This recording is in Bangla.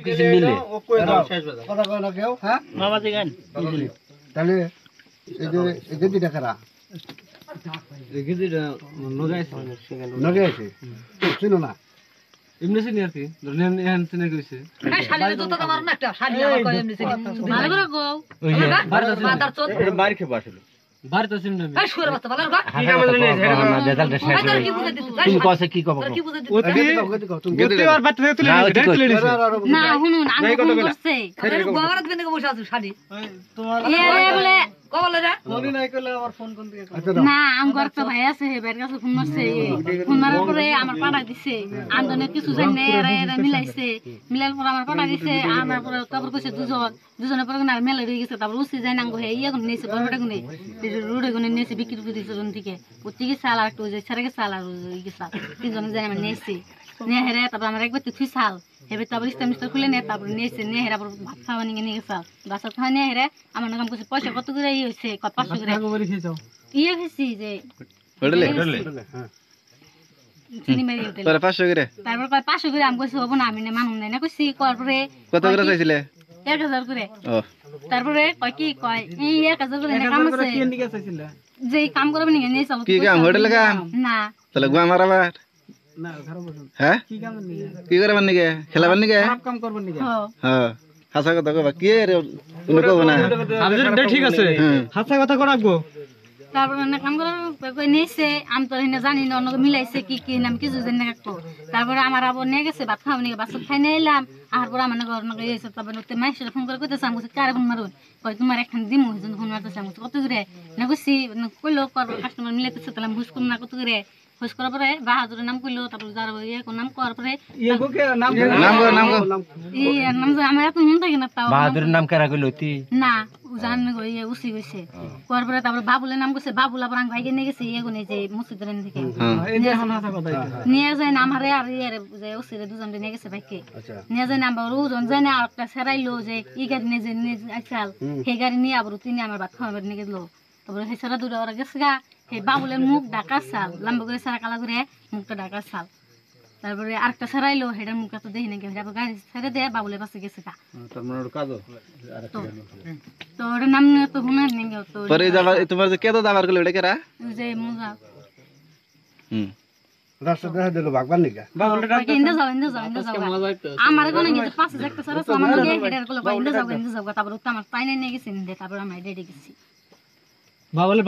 কিছু মিলে কথা কয় না কেউ হ্যাঁ মামাজি গান তাহলে এই যে দুইটা কারা নগে আছে চিনো না এমনি চিনি আর কি ধরেন এখান চিনে গেছে শালিরে তো তোমার না একটা শালি আমার কয় এমনি চিনি ভালো করে গো ওই যে মাদার চোদ এটা মার খেয়ে বসলো বাড়িতে চিনি না এই শুয়ার বাচ্চা ভালো গো রেজাল্ট শেষ তোর কি বুঝে দিতে তুমি কইছে কি কব তোর কি বুঝে দিতে গতি আর বাচ্চা থেকে তুলে নিছে না শুনুন আমি ফোন করছে গোবরাত বিন্দু বসে আছো শালি তোমার এরে বলে কবলে রে মনে নাই করলে আমার ফোন কোন দিকে না আমার তো ভাই আছে হেবের কাছে ফোন মারছে ফোন মারার পরে আমার পাড়া দিছে আন্দনে কিছু জানে এরা মিলাইছে মিলার পর আমার পাড়া দিছে আমার পরে তারপর কইছে দুজনের পরে না মেলা হয়ে গেছে তারপর উসি যায় না গো হে ইয়া কোন নেছে বড়টা কোনে রোডে কোনে নেছে বিক্রি করে দিছে কোন থেকে উঠি গেছে আর একটু যে ছেড়ে গেছে আর ওই গেছে তিনজন যায় আমি নেছি নিয়ে হেরে তারপর আমার একবার তুই সাল হেবে তারপর ইস্তামিস্তা খুলে নে তারপর নেছে নিয়ে হেরা ভাত খাওয়া নিয়ে গেছে বাসা খাওয়া নিয়ে হেরে আমার নাম কইছে পয়সা কত করে ই হইছে 500 করে ইয়ে গেছি যে হোটেলে হ্যাঁ চিনি মেরে হোটেল পরে 500 করে তারপর 500 করে আমি কইছি হবো না আমি না মানুম নাই না কইছি কর পরে কত করে চাইছিলে 1000 করে ও তারপরে কয় কি কয় এই 1000 করে কাম আছে কি নিকে চাইছিলে যে কাম করবে নি নিয়ে চলো কি কাম হোটেলে কাম না তাহলে গুয়া মারাবার না ঘর বসুন হ্যাঁ কি কাম নিকে কি করবার নিকে খেলাবার নিকে খারাপ কাম করবেন নিকে হ্যাঁ হাসা কথা কবা কি রে তুমি কব না আপনি ঠিক আছে হাসা কথা করাবো তারপর না কাম করার কই নিছে আমি তো এনে জানি না অন্য মিলাইছে কি কি নাম কিছু জানি না একটু তারপরে আমার আবার নিয়ে গেছে ভাত খাওয়া নিয়ে বাসা খাই নিয়ে এলাম আর পরে আমার ঘর না গিয়েছে তারপরে ওতে মাইসের ফোন করে কইতেছে আমি কারে ফোন মারুন কই তোমার এখন দিমু হইজন ফোন মারতেছে আমি কত করে না কইছি কইলো কাস্টমার মিলাইতেছে তাহলে আমি বুঝ করব না কত করে খুশ করার পরে বাহাদুরের নাম কইলো তারপর যার ইয়ে কোন নাম করার পরে ইয়ে গো কে নাম এই নাম আমার এত মন থাকে না তাও বাহাদুরের নাম কেরা কইলো তি না জান গো ইয়ে উসি গেছে করার পরে তারপর বাবুলের নাম কইছে বাবুলা পরাং ভাইকে নিয়ে গেছে ইয়ে গুনে যে মসজিদের থেকে এই যে এখন হাসা কথা এটা নিয়ে যায় না আমারে আর ইয়ে যে উসিরে দুজন নিয়ে গেছে ভাইকে নিয়ে যায় না আবার ওজন যায় না আর একটা সেরাইলো যে ই গাড়ি নিয়ে যে আইসাল সেই গাড়ি নিয়ে আবার তিনি আমার ভাত খাওয়াবার নিয়ে গেল তারপরে সেই সেরা দূরে ওরা গেছে গা সেই বাবুলের মুখ ডাকা সাল লম্বা করে সারা কালা করে মুখটা ডাকা সাল তারপরে আরেকটা সেরাইলো সেটার মুখটা তো দেখি নাকি তারপর গাড়ি ছেড়ে দিয়ে বাবুলের পাশে গেছে গা তো ওটার নাম নিয়ে তো শুনে নেই তো পরে যাবার তোমার যে কেতো দাবার কইলো এটা কেরা যে মুজা রাস্তা দেখা দিল ভাগবার নিকা ইন্দা যাও আমার কোনো গেছে পাশে একটা সারা আমার লগে হেডার গুলো ইন্দা যাও তারপর আমার তাই নিয়ে গেছে তারপর আমি ডেডে গেছি বাবলে